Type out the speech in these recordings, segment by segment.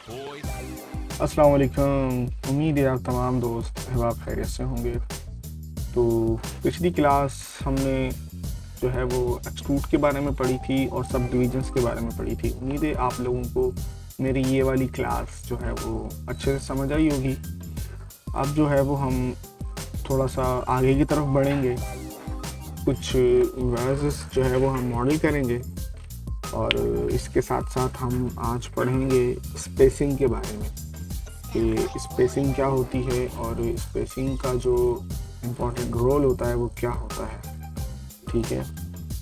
अस्सलाम वालेकुम। उम्मीद है आप तमाम दोस्त अहबाब खैरियत से होंगे। तो पिछली क्लास हमने जो है वो एक्सट्रूड के बारे में पढ़ी थी और सब डिविजन्स के बारे में पढ़ी थी। उम्मीद है आप लोगों को मेरी ये वाली क्लास जो है वो अच्छे से समझ आई होगी। अब जो है वो हम थोड़ा सा आगे की तरफ बढ़ेंगे, कुछ वर्सेस जो है वो हम मॉडल करेंगे और इसके साथ साथ हम आज पढ़ेंगे स्पेसिंग के बारे में कि स्पेसिंग क्या होती है और स्पेसिंग का जो इम्पोर्टेंट रोल होता है वो क्या होता है। ठीक है,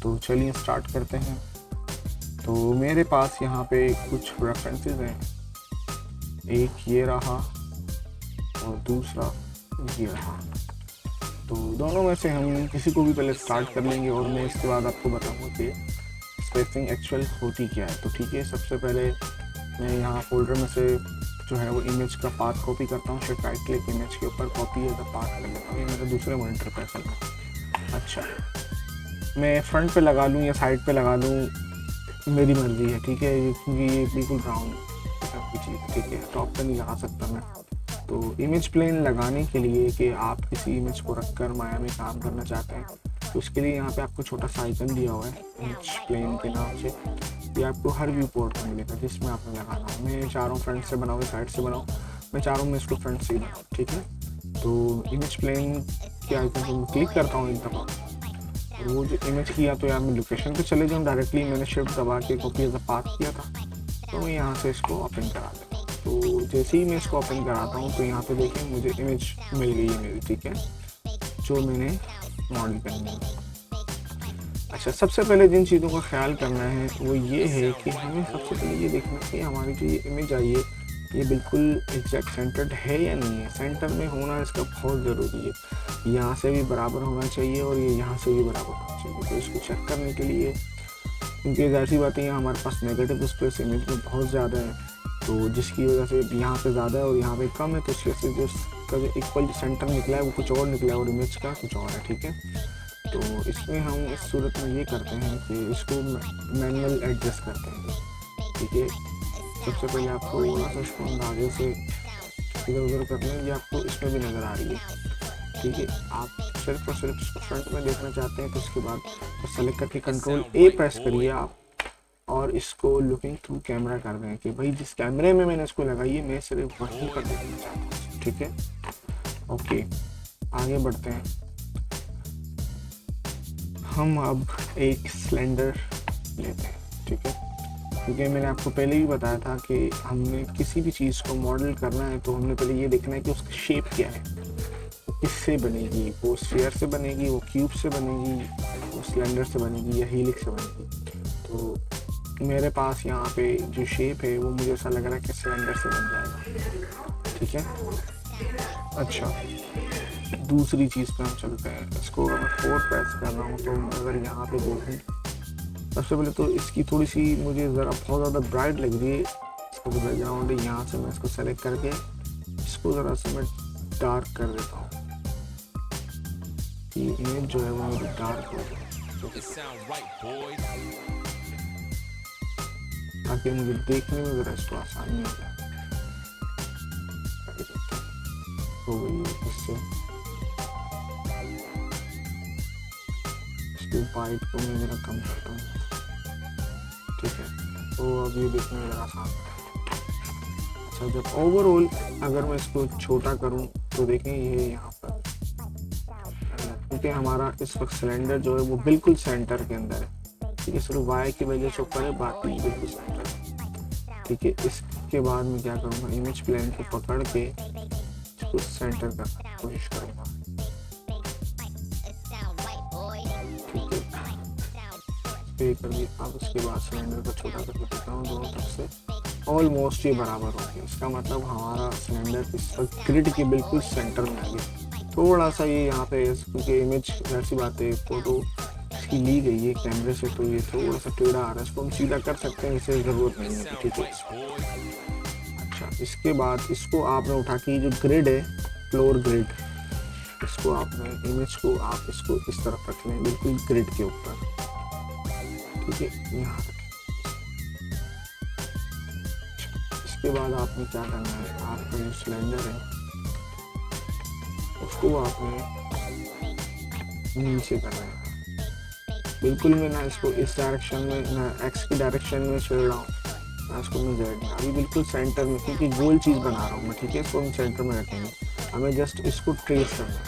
तो चलिए स्टार्ट करते हैं। तो मेरे पास यहाँ पे कुछ रेफरेंसेस हैं, एक ये रहा और दूसरा ये रहा। तो दोनों में से हम किसी को भी पहले स्टार्ट कर लेंगे और मैं इसके बाद आपको बताऊँगा कि स्पेसिंग एक्चुअल होती क्या है। तो ठीक है, सबसे पहले मैं यहाँ फोल्डर में से जो है वो इमेज का पाथ कॉपी करता हूँ। शिफ्ट राइट क्लिक इमेज के ऊपर कॉपी एज अ पाथ कर लेता हूँ। ये मेरे दूसरे मॉनिटर पे है। अच्छा, मैं फ्रंट पे लगा लूँ या साइड पे लगा लूँ, मेरी मर्ज़ी है। ठीक है, क्योंकि ये बिल्कुल राउंड की चीज़ है। ठीक है, टॉप पे नहीं लगा सकता मैं। तो इमेज प्लेन लगाने के लिए कि आप किसी इमेज को रख कर माया में काम करना चाहते हैं, तो उसके लिए यहाँ पे आपको छोटा सा आइकन दिया हुआ है इमेज प्लेन के नाम से। ये आपको हर व्यू पोर्ट में मिलेगा जिसमें आपने लगाना है। मैं चाह रहा हूँ फ्रंट से बनाऊँ, साइड से बनाऊँ, मैं चाह रहा हूँ मैं इसको फ्रंट से ही बनाऊँ। ठीक है, तो इमेज प्लेन के आइकन पर मैं क्लिक करता हूँ एक दफ़ा और वो जो इमेज किया तो यार मैं लोकेशन पे चले जाऊँ डायरेक्टली। मैंने शिफ्ट दबा के कॉपी एज अ पाथ किया था, तो मैं यहाँ से इसको ओपन करा देता हूँ। तो जैसे ही मैं इसको ओपन कराता हूँ तो यहाँ पे देखें मुझे इमेज मिल गई है मेरी। ठीक है, जो मैंने मॉडल करनी है। अच्छा, सबसे पहले जिन चीज़ों का ख्याल करना है वो ये है कि हमें सबसे पहले ये देखना है कि हमारी जो ये इमेज आई है ये बिल्कुल एग्जैक्ट सेंटर्ड है या नहीं है। सेंटर में होना इसका बहुत ज़रूरी है। यहाँ से भी बराबर होना चाहिए और ये यहाँ से भी बराबर होना चाहिए। तो इसको चेक करने के लिए, क्योंकि ऐसी बातें हैं हमारे पास नेगेटिव स्पेस इमेज में बहुत ज़्यादा है, तो जिसकी वजह से यहाँ पे ज़्यादा है और यहाँ पे कम है, तो उसकी वजह से जो इसका जो इक्वल सेंटर निकला है वो कुछ और निकला है और इमेज का कुछ और है। ठीक है, तो इसमें हम इस सूरत में ये करते हैं कि इसको मैनुअल एडजस्ट करते हैं। ठीक है, सबसे पहले आपको थोड़ा सा इसको अंदाजे से इधर उधर कर लें। ये आपको इसमें भी नज़र आ रही है। ठीक है, आप सिर्फ और सिर्फ इसको फ्रंट में देखना चाहते हैं तो उसके बाद तो सेलेक्ट करके कंट्रोल ए प्रेस करिए आप और इसको लुकिंग थ्रू कैमरा कर दें कि भाई जिस कैमरे में मैंने इसको लगाई है मैं सिर्फ वहीं पर देखना चाहता हूँ। ठीक है, ओके, आगे बढ़ते हैं। हम अब एक सिलेंडर लेते हैं। ठीक है, क्योंकि मैंने आपको पहले ही बताया था कि हमने किसी भी चीज़ को मॉडल करना है तो हमने पहले ये देखना है कि उसकी शेप क्या है, वो किससे बनेगी। वो स्फीयर से बनेगी, वो क्यूब से बनेगी, वो सिलेंडर से बनेगी या हीलिक्स से बनेगी। तो मेरे पास यहाँ पे जो शेप है वो मुझे ऐसा लग रहा है कि सिलेंडर से बन जाएगा। ठीक है, अच्छा, दूसरी चीज़ पे हम चलते हैं। इसको अगर मैं 4 प्रेस कर रहा हूँ तो अगर यहाँ पे देखूँ, सबसे पहले तो इसकी थोड़ी सी मुझे ज़रा बहुत ज़्यादा ब्राइट लग रही है। इसका जो बैकग्राउंड है यहाँ से मैं इसको सेलेक्ट करके इसको ज़रा से मैं डार्क कर देता हूँ। ये इमेज जो है वो मेरी डार्क हो जाए ताकि मुझे देखने में ज़रा इसको आसानी हो जाए। हो गई है इससे, इसके वाइट को मैं ज़रा कम करता हूँ। ठीक है, तो अब ये देखने में ज़रा आसान है। अच्छा, जब ओवरऑल अगर मैं इसको छोटा करूँ तो देखें ये यहाँ पर, क्योंकि हमारा इस वक्त सिलेंडर जो है वो बिल्कुल सेंटर के अंदर है। ठीक है, सिर्फ वाई की वजह से ऊपर है, बाकी बिल्कुल सेंटर है। ठीक है, इसके बाद मैं क्या करूँगा, इमेज प्लेन को पकड़ के इसको सेंटर करने की कोशिश करूँगा। पे कर दिया। अब उसके बाद सिलेंडर को छोटा करके देता हूँ दोनों तरफ से, ऑलमोस्ट ये बराबर हो गया। इसका मतलब हमारा सिलेंडर इस वक्त ग्रिड के बिल्कुल सेंटर में आ गया। थोड़ा सा ये यहाँ पे क्योंकि इमेज ऐसी बात है, फोटो इसकी ली गई है कैमरे से, तो ये थोड़ा सा टेढ़ा आ रहा है। इसको हम सीधा कर सकते हैं, इसे ज़रूरत नहीं है। ठीक है, अच्छा, इसके बाद इसको आपने उठा के जो ग्रिड है, फ्लोर ग्रिड, इसको आपने इमेज को आप इसको इस तरफ रख लें बिल्कुल ग्रिड के ऊपर। ठीक है, यहाँ इसके बाद आपने क्या करना है, आपका जो सिलेंडर है उसको आपने नीचे करना है। बिल्कुल मैं ना इसको इस डायरेक्शन में ना एक्स की डायरेक्शन में चल रहा हूँ ना इसको मैं जेड में, अभी बिल्कुल सेंटर में, क्योंकि गोल चीज़ बना रहा हूँ मैं, ठीक है। इसको हम सेंटर में रखेंगे, हमें जस्ट इसको ट्रेस करना है।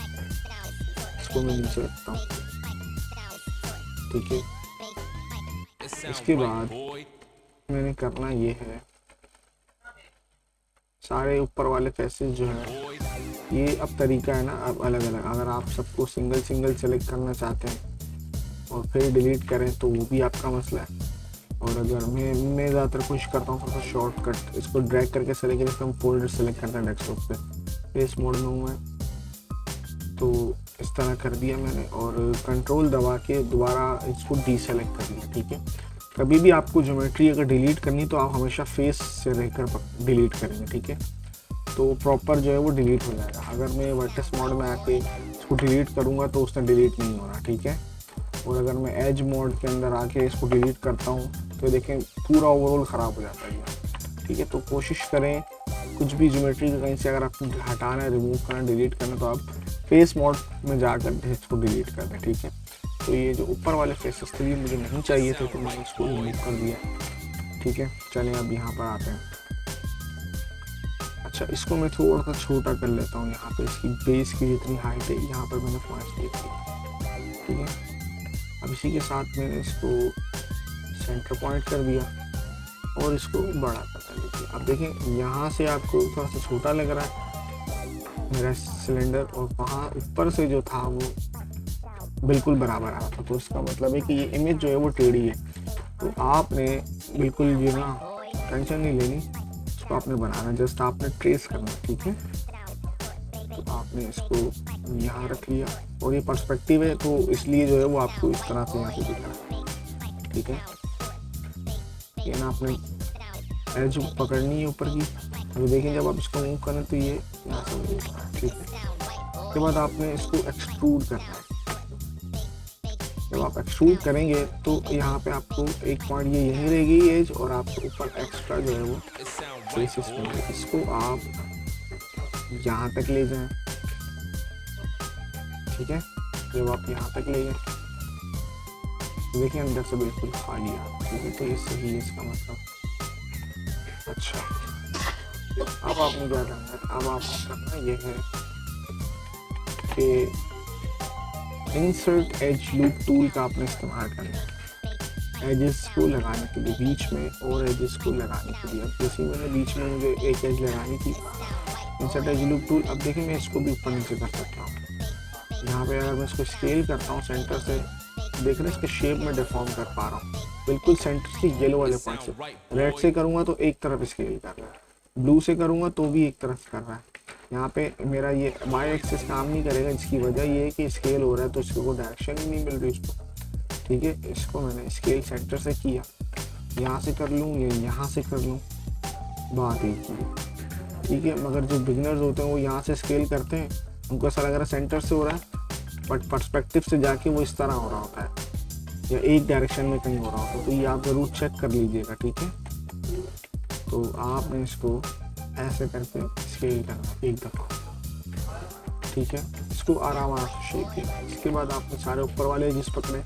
इसको मैं नीचे रखता हूँ, ठीक है। इसके बाद मैंने करना ये है, सारे ऊपर वाले फेसेस जो है, ये अब तरीका है ना अब अलग अलग, अगर आप सबको सिंगल सिंगल सेलेक्ट करना चाहते हैं और फिर डिलीट करें तो वो भी आपका मसला है। और अगर मैं ज़्यादातर कोशिश करता हूँ थोड़ा सा शॉर्टकट, इसको ड्रैग करके सेलेक्ट करके हम फोल्डर सेलेक्ट करते हैं डेस्कटॉप पे। फेस मोड में हूँ मैं, तो इस तरह कर दिया मैंने और कंट्रोल दबा के दोबारा इसको डीसेलेक्ट कर लिया, ठीक है। कभी भी आपको ज्योमेट्री अगर डिलीट करनी तो आप हमेशा फेस से रहकर डिलीट करेंगे, ठीक है, तो प्रॉपर जो है वो डिलीट हो जाएगा। अगर मैं वर्टेक्स मोड में आके इसको डिलीट करूँगा तो उसने डिलीट नहीं होना, ठीक है। और अगर मैं एज मोड के अंदर आके इसको डिलीट करता हूँ तो देखें पूरा ओवरऑल ख़राब हो जाता है, ठीक है। तो कोशिश करें कुछ भी ज्योमेट्री का कहीं से अगर आपको हटाना है, रिमूव करना, डिलीट करना, तो आप फेस मोड में जाकर इसको डिलीट कर दें, ठीक है। तो ये जो ऊपर वाले फेसेस थे ये मुझे नहीं चाहिए थे तो मैंने इसको रिमूव कर दिया, ठीक है। चलें अब यहाँ पर आते हैं। अच्छा, इसको मैं थोड़ा सा छोटा कर लेता हूँ, यहाँ पे इसकी बेस की जितनी हाइट है यहाँ पर मैंने 5 दी थी, ठीक है। अब इसी के साथ मैंने इसको सेंटर पॉइंट कर दिया और इसको बड़ा कर लीजिए। अब देखें यहाँ से आपको थोड़ा सा छोटा लग रहा है मेरा सिलेंडर, और वहाँ ऊपर से जो था वो बिल्कुल बराबर आ रहा था, तो इसका मतलब है कि ये इमेज जो है वो टेढ़ी है। तो आपने बिल्कुल ये ना टेंशन नहीं लेनी, इसको आपने बनाना, जस्ट आपने ट्रेस करना, ठीक है। तो आपने इसको यहाँ रख लिया और ये पर्सपेक्टिव है तो इसलिए जो है वो आपको इस तरह से यहाँ से दिख रहा है, ठीक है। ये ना आपने एज पकड़नी है ऊपर की। अभी देखें जब आप इसको मूव करें तो ये यहाँ से मूव होता है, ठीक है। उसके बाद आपने इसको एक्सट्रूड करना है। जब आप एक्सट्रूड करेंगे तो यहाँ पे आपको एक पॉइंट ये यहीं रहेगी एज, और आपको ऊपर एक्स्ट्रा जो है वो फेसेस मिलेंगे। इसको आप यहाँ तक ले जाएं, ठीक है। जब आप यहाँ तक ले जाएं देखिए अंदर से बिल्कुल खाली है, ठीक है। तो ये सही है इसका मतलब। अच्छा, अब आपने क्या करना है, अब आपको करना ये है कि इंसर्ट एज लूप टूल का आपने इस्तेमाल करना है एजेस को लगाने के लिए बीच में, और एजेस को लगाने के लिए। अब जैसे मैंने बीच में मुझे एक एज लगानी थी, इंसर्ट एज लूप टूल। अब देखिए मैं इसको भी ऊपर नीचे कर सकता हूँ। यहाँ पे अगर मैं इसको स्केल करता हूँ सेंटर से, देख रहे हैं इसके शेप में डिफॉर्म कर पा रहा हूँ बिल्कुल सेंटर से येलो वाले पॉइंट से। रेड से करूँगा तो एक तरफ स्केल कर रहा है, ब्लू से करूँगा तो भी एक तरफ कर रहा है। यहाँ पे मेरा ये वाई एक्सिस काम नहीं करेगा, जिसकी वजह ये है कि स्केल हो रहा है तो इसको कोई डायरेक्शन ही नहीं मिल रही उसको, ठीक है। इसको मैंने स्केल सेंटर से किया, यहाँ से कर लूँ या यहाँ से कर लूँ, बात एक ही है, ठीक है। मगर जो बिगिनर्स होते हैं वो यहाँ से स्केल करते हैं, उनको ऐसा लग रहा है सेंटर से हो रहा है, बट पर्सपेक्टिव से जाके वो इस तरह हो रहा होता है या एक डायरेक्शन में कहीं हो रहा होता है। तो ये आप ज़रूर चेक कर लीजिएगा, ठीक है। तो आपने इसको ऐसे करके स्केल करना एक दफ़ा, ठीक है। इसको आराम से शेप दिया। इसके बाद आपने सारे ऊपर वाले एजेस पकड़े,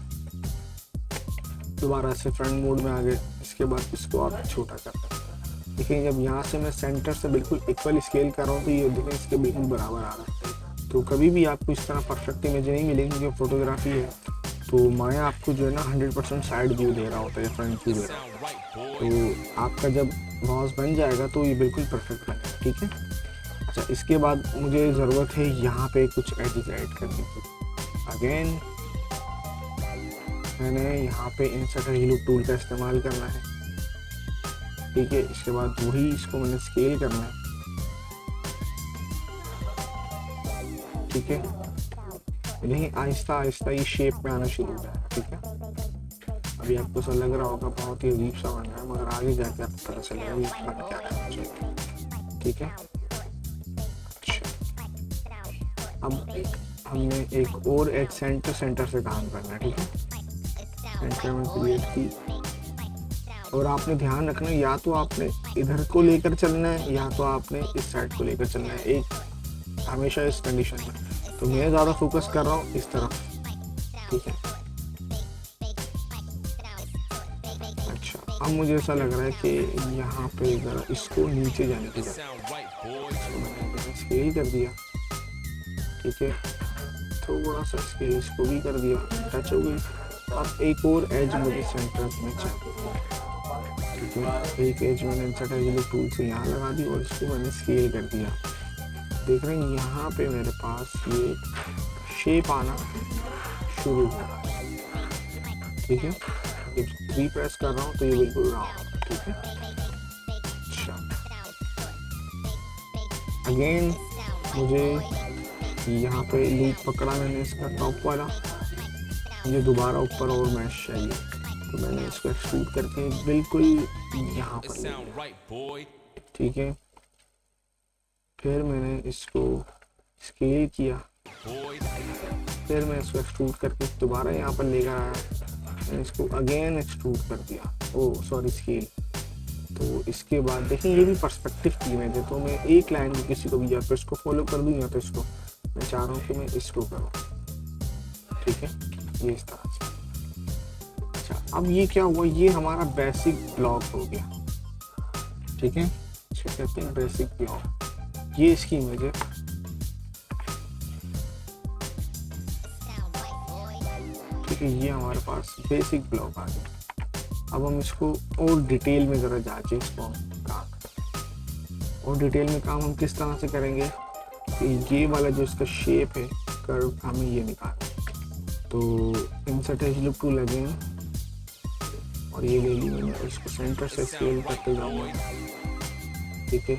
दोबारा से फ्रंट मोड में आ गए। इसके बाद इसको आप छोटा करते हैं। देखिए जब यहाँ से मैं सेंटर से बिल्कुल इक्वल स्केल कर रहा हूँ तो ये देखें इसके बिल्कुल बराबर आ रहा है। तो कभी भी आपको इस तरह परफेक्ट इमेज नहीं मिलेगी जो फोटोग्राफी है, तो माया आपको जो है ना 100% साइड व्यू दे रहा होता है, फ्रंट व्यू दे रहा होता है। तो आपका जब मॉस बन जाएगा तो ये बिल्कुल परफेक्ट बनेगा, ठीक है। अच्छा, इसके बाद मुझे ज़रूरत है यहाँ पे कुछ एडिट ऐड करने की। अगेन मैंने यहाँ पे इंसर्ट एज लूप टूल का इस्तेमाल करना है, ठीक है। इसके बाद वही इसको मैंने स्केल करना है, ठीक है। नहीं, आहिस्ता आहिस्ता ये शेप में आना शुरू हो जाएगा, ठीक है। अभी आपको ऐसा लग रहा होगा बहुत ही अजीब सा बन रहा है, मगर आगे जाके आपको पता चलेगा भी इसका क्या करना चाहिए, ठीक है। अच्छा, अब हमने एक और एज सेंटर से काम करना है, ठीक है। सेंटर में क्रिएट की, और आपने ध्यान रखना है, या तो आपने इधर को लेकर चलना है या तो आपने इस साइड को लेकर चलना है, एक हमेशा इस कंडीशन में। तो मैं ज़्यादा फोकस कर रहा हूँ इस तरफ, ठीक है। अच्छा, अब मुझे ऐसा लग रहा है कि यहाँ पे ज़रा इसको नीचे जाने की जरूरत है, स्केल कर दिया, ठीक है। थोड़ा सा स्केल इसको भी कर दिया, टच हो गई। अब एक और एज मुझे सेंटर में चाहिए, ठीक है। एक एज मैंने इंसर्ट एज टूल से यहाँ लगा दी और इसको मैंने स्केल कर दिया। देख रहे हैं यहाँ पे मेरे पास ये शेप आना शुरू हो रहा है, ठीक है। जब 3 प्रेस कर रहा हूँ तो ये बिल्कुल राउंड, ठीक है। अच्छा, अगेन मुझे यहाँ पे लूप पकड़ा मैंने इसका टॉप वाला, मुझे दोबारा ऊपर और मैश चाहिए, तो मैंने इसको एक्सट्रूड करके बिल्कुल यहाँ पर, ठीक है। फिर मैंने इसको स्केल किया, फिर मैं इसको एक्सट्रूड करके दोबारा यहाँ पर लेकर आया, मैंने इसको अगेन एक्सट्रूड कर दिया, ओह सॉरी स्केल। तो इसके बाद देखिए ये भी पर्सपेक्टिव की इमेज है, तो मैं एक लाइन को किसी को भी या तो इसको फॉलो कर दूँ या तो इसको, मैं चाह रहा हूँ कि मैं इसको करूँ, ठीक है, ये इस तरह से। अच्छा, अब ये क्या हुआ, ये हमारा बेसिक ब्लॉक हो गया, ठीक है। इसको कहते हैं बेसिक ब्लॉक, ये इसकी इमेज है। ठीक है, ये हमारे पास बेसिक ब्लॉक आ गया। अब हम इसको और डिटेल में ज़रा जांचें इसको काम, और डिटेल में काम हम किस तरह से करेंगे कि ये वाला जो इसका शेप है कर्व हमें ये निकालना। तो insert as loop tool again, और ये ले ली मैंने, इसको सेंटर से स्केल करते जाऊँगा, ठीक है।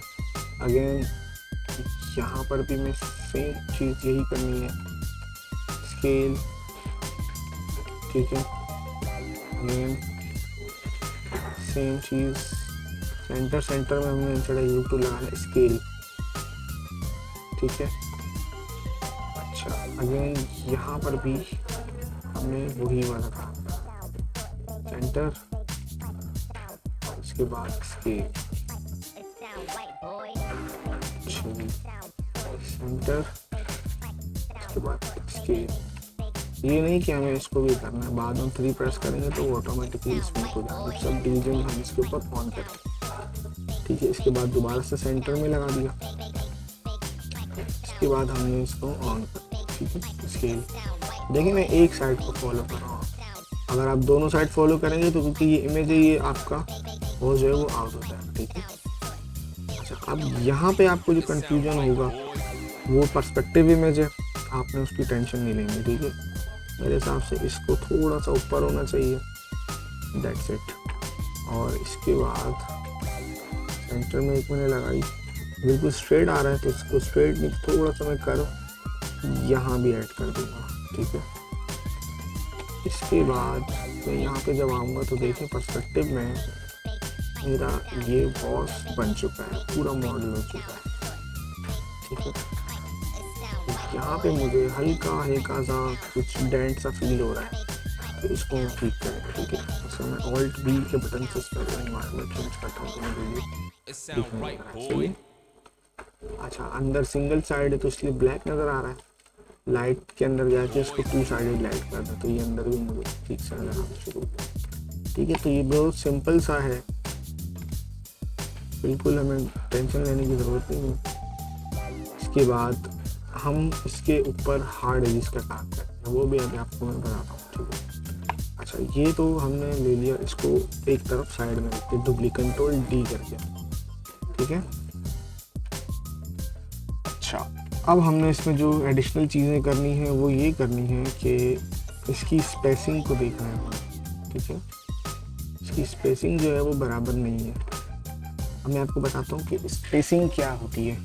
अगेन यहाँ पर भी मैं सेम चीज़ यही करनी है, स्केल, ठीक है। अगेन सेम चीज़, सेंटर में हमने इंसर्ट एज लूप टूल लगाना, स्केल, ठीक है। अच्छा, अगेन यहाँ पर भी हमने वही वाला काम, सेंटर, इसके बाद स्केल, सेंटर, इसके बाद स्केल। ये नहीं कि हमें इसको भी करना है, बाद में 3 प्रेस करेंगे तो वो ऑटोमेटिकली इसमें हो जाएगा, सब डिवीजन हम इसके ऊपर ऑन करेंगे, ठीक है। इसके बाद दोबारा से सेंटर में लगा दिया, इसके बाद हमने इसको ऑन कर, ठीक है, स्केल। देखिए मैं एक साइड को फॉलो कर रहा हूँ, अगर आप दोनों साइड फॉलो करेंगे तो क्योंकि ये इमेज है ये आपका वो जो है वो आउट होता है, ठीक है। अच्छा, अब यहाँ पे आपको जो कंफ्यूजन होगा वो पर्सपेक्टिव इमेज है, आपने उसकी टेंशन नहीं लेंगे, ठीक है। मेरे हिसाब से इसको थोड़ा सा ऊपर होना चाहिए, दैट्स इट। और इसके बाद सेंटर में एक मैंने लगाई, बिल्कुल स्ट्रेट आ रहा है तो इसको स्ट्रेट नहीं, थोड़ा सा मैं कर्व यहाँ भी ऐड कर दूँगा, ठीक है। इसके बाद मैं यहाँ पे जब आऊँगा तो देखिए पर्सपेक्टिव में मेरा ये बॉस बन चुका है, पूरा मॉडल हो चुका है, ठीक है। यहाँ पे मुझे हल्का सा कुछ डेंट सा फील हो रहा है, तो इसको हम ठीक करें, ठीक है। तो मैं ऑल्ट बी के बटन से इसका एनवायरनमेंट चेंज करता हूँ तो मुझे दिखने लग रहा है। अच्छा, अंदर सिंगल साइड है तो इसलिए ब्लैक नज़र आ रहा है, लाइट के अंदर जाके इसको 2 साइडेड लाइट कर दो तो ये अंदर भी मुझे ठीक से नज़र आना शुरू हो, ठीक है। तो ये बहुत सिंपल सा है, बिल्कुल हमें टेंशन लेने की ज़रूरत नहीं है। इसके बाद हम इसके ऊपर हार्ड एजेस का काम करेंगे, वो भी अभी आपको मैं बताता हूँ, ठीक है। अच्छा, ये तो हमने ले लिया, इसको एक तरफ साइड में रखते, डुप्लीकेट कंट्रोल डी करके, ठीक है। अच्छा, अब हमने इसमें जो एडिशनल चीज़ें करनी है वो ये करनी है कि इसकी स्पेसिंग को देखना है, ठीक है। इसकी स्पेसिंग जो है वो बराबर नहीं है। अब मैं आपको बताता हूँ कि स्पेसिंग क्या होती है।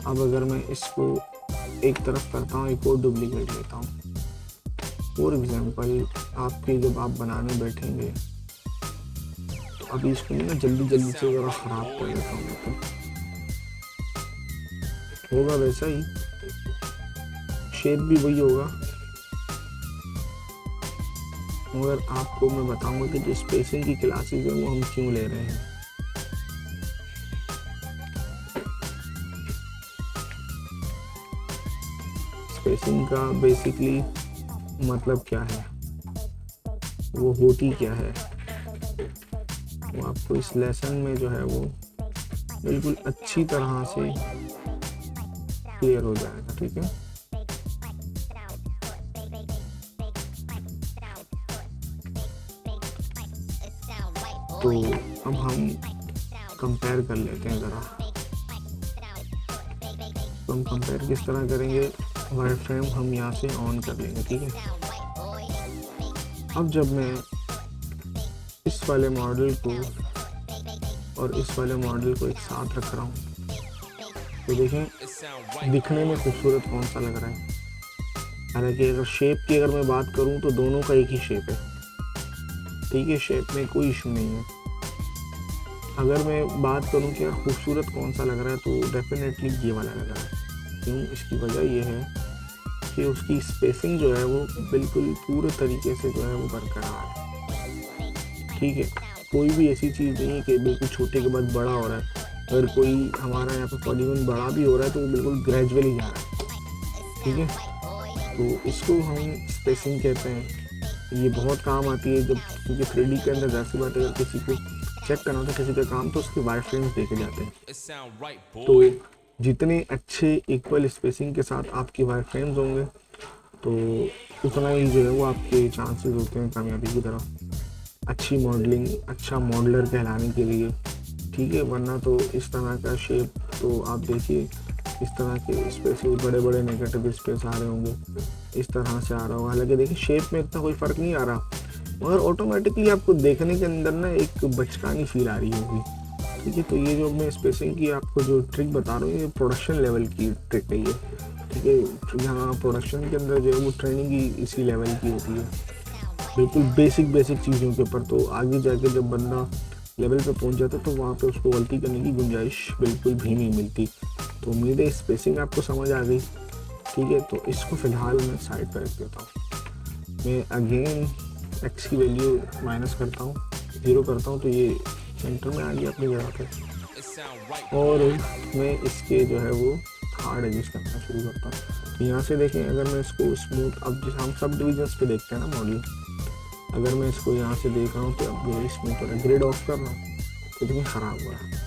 अब अगर मैं इसको एक तरफ करता हूँ, एक और डुप्लीकेट लेता हूँ, फॉर एग्जांपल आपके जब आप बनाने बैठेंगे तो अभी इसको ना जल्दी से ज़रा ख़राब कर देता हूँ, तो होगा वैसा ही, शेप भी वही होगा, मगर आपको मैं बताऊंगा कि जो स्पेसिंग की क्लासेस हैं वो हम क्यों ले रहे हैं। स्पेसिंग का बेसिकली मतलब क्या है, वो होती क्या है, वो आपको इस लेसन में जो है वो बिल्कुल अच्छी तरह से क्लियर हो जाएगा। ठीक है, तो अब हम कंपेयर कर लेते हैं ज़रा। तो हम कंपेयर किस तरह करेंगे, वायर फ्रेम हम यहाँ से ऑन कर लेंगे। ठीक है, अब जब मैं इस वाले मॉडल को और इस वाले मॉडल को एक साथ रख रहा हूँ तो देखें दिखने में खूबसूरत कौन सा लग रहा है। हालांकि अगर शेप की अगर मैं बात करूँ तो दोनों का एक ही शेप है। ठीक है, शेप में कोई इशू नहीं है। अगर मैं बात करूं कि यार खूबसूरत कौन सा लग रहा है तो डेफिनेटली ये वाला लग रहा है। क्यों, इसकी वजह ये है कि उसकी स्पेसिंग जो है वो बिल्कुल पूरे तरीके से जो है वो बरकरार है। ठीक है, कोई भी ऐसी चीज़ नहीं है कि बिल्कुल छोटे के बाद बड़ा हो रहा है। अगर कोई हमारा यहाँ पर पॉलीगॉन बड़ा भी हो रहा है तो वो बिल्कुल ग्रेजुअली जा रहा है। ठीक है, तो इसको हम स्पेसिंग कहते हैं। ये बहुत काम आती है जब, क्योंकि 3D के अंदर जैसी बात है अगर किसी को चेक करना होता है किसी का काम तो उसके वायर फ्रेम्स देखे जाते हैं। तो जितने अच्छे इक्वल स्पेसिंग के साथ आपके वायर फ्रेम्स होंगे तो उतना ही जो है वो आपके चांसेस होते हैं कामयाबी की तरफ, अच्छी मॉडलिंग, अच्छा मॉडलर कहलाने के लिए। ठीक है, वरना तो इस तरह का शेप तो आप देखिए इस तरह के स्पेसेस बड़े बड़े नेगेटिव स्पेस आ रहे होंगे, इस तरह से आ रहा होगा। हालांकि देखिए शेप में इतना कोई फ़र्क नहीं आ रहा मगर ऑटोमेटिकली आपको देखने के अंदर ना एक बचकानी फील आ रही होगी। ठीक है, तो ये जो मैं स्पेसिंग की आपको जो ट्रिक बता रहा हूँ ये प्रोडक्शन लेवल की ट्रिक है ये। ठीक है, यहाँ प्रोडक्शन के अंदर जो है वो ट्रेनिंग ही इसी लेवल की होती है, बिल्कुल बेसिक चीज़ों के ऊपर। तो आगे जाके जब बंदा लेवल पे पहुँच जाता है तो वहाँ पे उसको गलती करने की गुंजाइश बिल्कुल भी नहीं मिलती। तो उम्मीद है स्पेसिंग आपको समझ आ गई। ठीक है, तो इसको फ़िलहाल मैं साइड पर रख देता हूँ। मैं अगेन एक्स की वैल्यू माइनस करता हूँ, 0 करता हूँ तो ये सेंटर में आ गया अपनी जगह पे। और मैं इसके जो है वो हार्ड एडजस्ट करना शुरू करता हूँ। तो यहाँ से देखें अगर मैं इसको स्मूथ, अब जैसे हम सब डिविजन्स पे देखते हैं ना मॉडल, अगर मैं इसको यहाँ से देख रहा हूँ तो अब ये स्मूथ हो रहा है। ग्रिड ऑफ कर रहा हूँ तो देखिए ख़राब हो रहा है।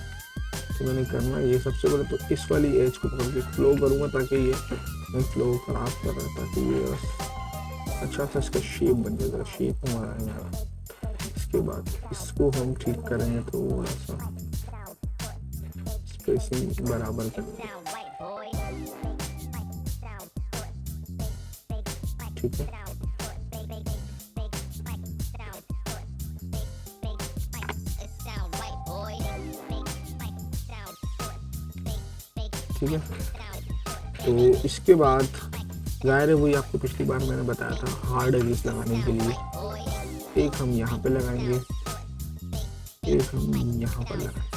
तो मैंने करना ये सबसे पहले तो इस वाली एज को पकड़ के फ्लो करूँगा ताकि ये मैं फ्लो ख़राब कर रहा है ताकि ये अच्छा सा इसका शेप बन जाएगा, शेप हमारा है मेरा। इसके बाद इसको हम ठीक करेंगे थोड़ा सा स्पेसिंग बराबर करेंगे। ठीक है, ठीक है, तो इसके बाद जाहिर है वही आपको पिछली बार मैंने बताया था हार्ड एजेस लगाने के लिए एक हम यहाँ पे लगाएंगे, एक हम यहाँ पर लगाएंगे।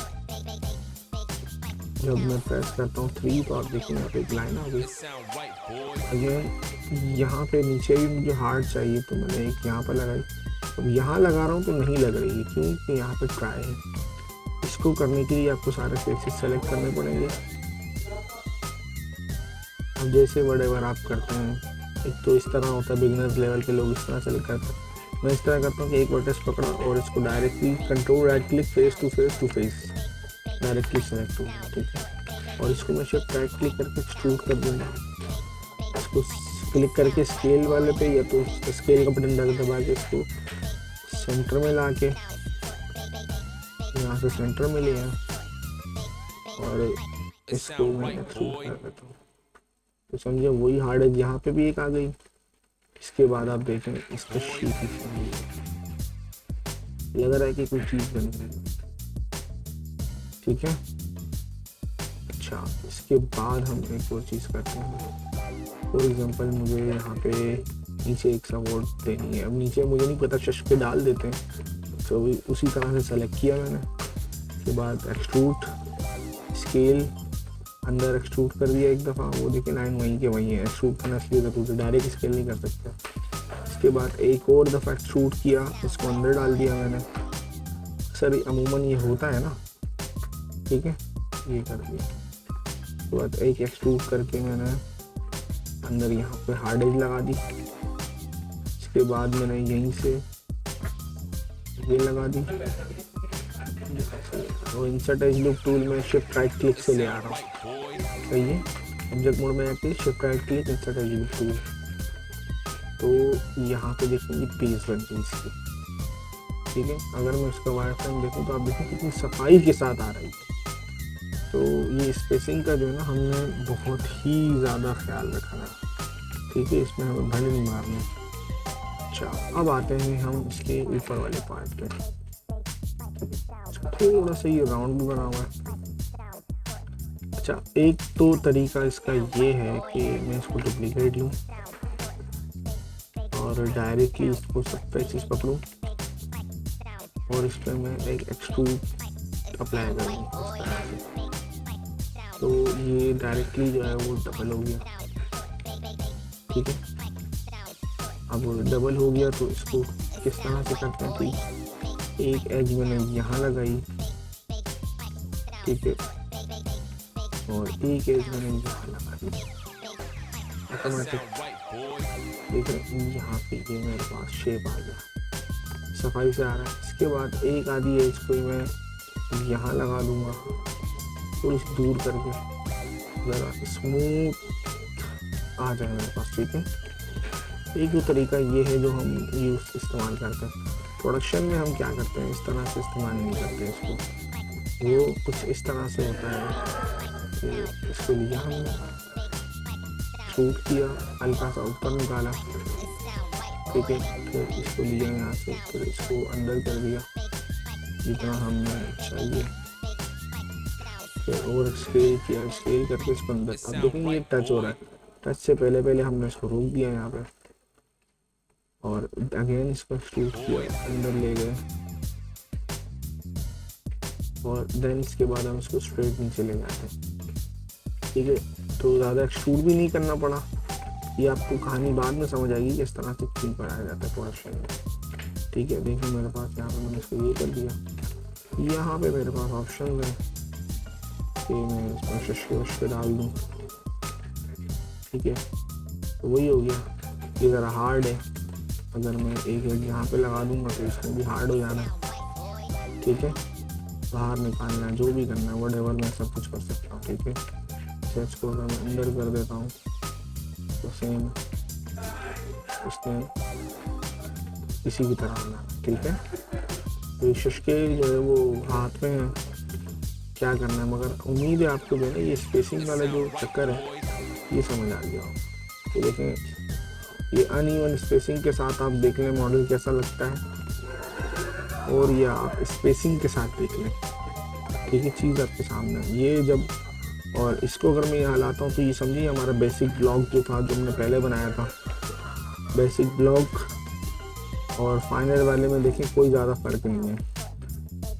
जब मैं प्रेस करता हूँ 3 तो आप देखिए यहाँ पे एक लाइन आ गई। अगेन यहाँ पे नीचे भी मुझे हार्ड चाहिए तो मैंने एक यहाँ पर लगाई। अब यहाँ लगा रहा हूँ तो नहीं लग रही है क्योंकि यहाँ पे ट्राई है। इसको करने के लिए आपको सारे फेसेस सेलेक्ट करने पड़ेंगे। अब जैसे व्हाटएवर आप करते हैं, एक तो इस तरह होता है बिगिनर्स लेवल के लोग इस तरह सेलेक्ट करते हैं। मैं इस तरह करता हूँ कि एक वर्टेक्स पकड़ा और इसको directly control right click face to face directly select हुआ। ठीक है, और इसको मैं सिर्फ राइट क्लिक करके एक्सट्रूड कर दूँगा। इसको क्लिक करके स्केल वाले पे या तो स्केल का बटन दबा के इसको सेंटर में ला के यहाँ से सेंटर में लिया और इसको मैं एक्सट्रूड कर देता हूँ। तो समझे वही हार्ड है, यहाँ पे भी एक आ गई। इसके बाद आप देखें इस पर लग रहा है कि कोई चीज़ बन गई। ठीक है, अच्छा इसके बाद हम एक और चीज़ करते हैं। फॉर एग्जांपल मुझे यहाँ पे नीचे एक सपोर्ट देनी है। अब नीचे मुझे नहीं पता, चश पे डाल देते हैं। तो उसी तरह से सेलेक्ट किया मैंने। उसके बाद एक्सट्रूड स्केल अंदर एक्सट्रूड कर दिया एक दफ़ा। वो देखिए लाइन वहीं के वहीं है। एक्सट्रूड करना इसलिए ज़रूरी है, डायरेक्ट स्केल नहीं कर सकते। उसके बाद एक और दफ़ा एक्सट्रूड किया, इसको अंदर डाल दिया मैंने। सर अमूमन ये होता है ना, ठीक है, ये कर दिया। उसके बाद एक एक्सट्रूड करके मैंने अंदर यहाँ पे हार्ड एज लगा दी। इसके बाद मैंने यहीं से ये लगा दी और इंसर्ट एज लूप टूल में शिफ्ट राइट क्लिक से ले आ रहा हूँ। सही है, ऑब्जेक्ट मोड में आके shift right click insert as loop tool. तो यहाँ पे देखेंगे पेज बन गई इसकी, ठीक है। अगर मैं उसका वायर फ्रेम देखूँ तो आप देखें कितनी सफाई के साथ आ रही है। तो ये स्पेसिंग का जो है ना हमने बहुत ही ज़्यादा ख्याल रखा है, ठीक है, इसमें हमें भंड नहीं मारने। अच्छा, अब आते हैं हम इसके ऊपर वाले पार्ट पे। थोड़ा सा ये राउंड भी बना हुआ है। अच्छा, एक तो तरीका इसका ये है कि मैं इसको डुप्लीकेट लूँ और डायरेक्टली इसको सब पे चीज़ पकड़ूँ और इस पर मैं एक एक्सट्रूड अप्लाई करूँ। तो ये डायरेक्टली जो है वो डबल हो गया, ठीक है। अब डबल हो गया तो इसको किस तरह से करते हैं कि एक एज मैंने यहाँ लगाई, ठीक है, और एक एज मैंने यहाँ लगा दी ऑटोमेटिक, ठीक है। यहाँ पे ये मेरे पास शेप आ गया, सफाई से आ रहा है। इसके बाद एक आधी एज को मैं यहाँ लगा दूंगा, थोड़ी सी दूर करके ज़रा स्मूथ आ जाए मेरे पास, ठीक है। एक दो तरीका ये है जो हम इस्तेमाल करते हैं। प्रोडक्शन में हम क्या करते हैं, इस तरह से इस्तेमाल नहीं करते इसको। वो कुछ इस तरह से होता है कि इसको लिया हमने, शूट किया, हल्का सा ऊपर निकाला, ठीक है, फिर इसको लिया यहाँ से, फिर इसको अंदर कर दिया जितना हमें चाहिए, फिर और स्केल किया, स्केल करके इसको अंदर। अब देखेंगे ये टच हो रहा है, टच से पहले हमने इसको रोक दिया यहाँ पे और अगेन इसको शूट किया, अंदर ले गए और देन इसके बाद हम इसको स्ट्रेट नीचे ले जाते हैं, ठीक है। तो ज़्यादा एक्सट्रूड भी नहीं करना पड़ा, ये आपको कहानी बाद में समझ आएगी कि इस तरह से क्यों कराया जाता है प्रोडक्शन में, ठीक है। देखिए मेरे पास यहाँ पे मैंने इसको ये कर दिया। यहाँ पे मेरे पास ऑप्शन है कि मैं इसमें शश डाल दूँ, ठीक है। तो वही हो गया, ये ज़रा हार्ड है, अगर मैं एक यहाँ पे लगा दूंगा तो इसमें भी हार्ड हो जाना है, ठीक है। बाहर निकालना है, जो भी करना है व्हाटएवर मैं सब कुछ कर सकता हूँ, ठीक है। सेच को अगर मैं अंदर कर देता हूँ तो सेम इसमें इसी की तरह आना, ठीक है। तो शशके जो है वो हाथ में है, क्या करना है, मगर उम्मीद है आपको जो है ये स्पेसिंग वाला जो चक्कर है ये समझ आ गया हो। तो देखें ये अनइवन स्पेसिंग के साथ आप देख लें मॉडल कैसा लगता है, और ये आप स्पेसिंग के साथ देख लें, ठीक है, चीज़ आपके सामने ये जब, और इसको अगर मैं यहाँ लाता हूँ तो ये समझिए हमारा बेसिक ब्लॉक जो था, जो हमने पहले बनाया था बेसिक ब्लॉक और फाइनल वाले में देखें कोई ज़्यादा फ़र्क नहीं है।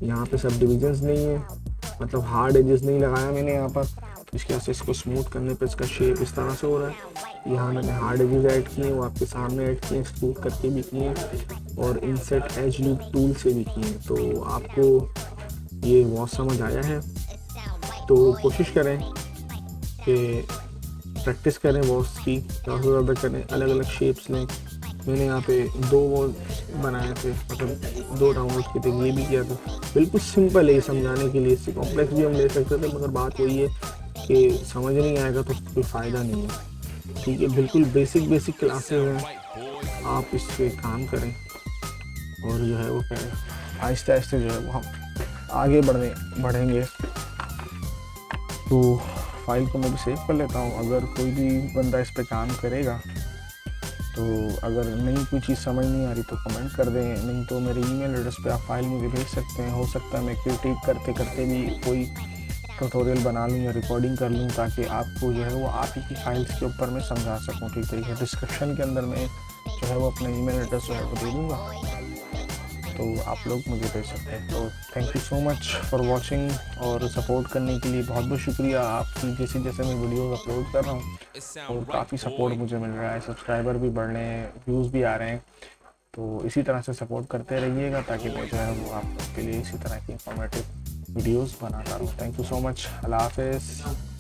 यहाँ पे सब डिविजन्स नहीं है, मतलब हार्ड एजेस नहीं लगाया मैंने यहाँ पर, तो इसके वजह से इसको स्मूथ करने पे इसका शेप इस तरह से हो रहा है। यहाँ मैंने हार्ड एजेस ऐड किए, वो आपके सामने ऐड किए, स्मूथ करके भी किए और इंसर्ट एज लूप टूल से भी किए। तो आपको ये बहुत समझ आया है, तो कोशिश करें कि प्रैक्टिस करें वॉश की, ज़्यादा से ज़्यादा करें, अलग अलग शेप्स लें। मैंने यहाँ पे 2 वॉल बनाए थे, मतलब 2 डाउनलोड किए थे, ये भी किया था। बिल्कुल सिंपल है समझाने के लिए, इससे कॉम्प्लेक्स भी हम ले सकते थे, मगर बात वही है कि समझ नहीं आएगा तो कोई फ़ायदा नहीं है, ठीक है। बिल्कुल बेसिक क्लासेस हैं, आप इस पर काम करें और जो है वो आहिस्ते आहिस्ते जो है वो हम आगे बढ़ेंगे। तो फाइल को मैं भी सेव कर लेता हूँ। अगर कोई भी बंदा इस पर काम करेगा तो अगर नई कोई चीज़ समझ नहीं आ रही तो कमेंट कर दें, नहीं तो मेरे ईमेल एड्रेस पे आप फाइल मुझे भेज सकते हैं। हो सकता है मैं क्रिएटिव करते करते भी कोई ट्यूटोरियल बना लूँ या रिकॉर्डिंग कर लूँ, ताकि आपको जो है वो आप ही की फाइल्स के ऊपर मैं समझा सकूँ, ठीक तरीके। डिस्क्रिप्शन के अंदर मैं जो है वो अपना ईमेल एड्रेस जो है वो दे दूँगा, तो आप लोग मुझे भेज सकते हैं। तो thank you so much for watching, और सपोर्ट करने के लिए बहुत बहुत शुक्रिया। आपकी जैसे जैसे मैं वीडियोस अपलोड कर रहा हूँ और काफ़ी सपोर्ट मुझे मिल रहा है, सब्सक्राइबर भी बढ़ रहे हैं, व्यूज़ भी आ रहे हैं। तो इसी तरह से सपोर्ट करते रहिएगा ताकि मैं जो है वो आप लोग के लिए इसी तरह की इंफॉर्मेटिव वीडियोस बनाता रहूँ। Thank you so much. अल्लाह हाफ़िज़।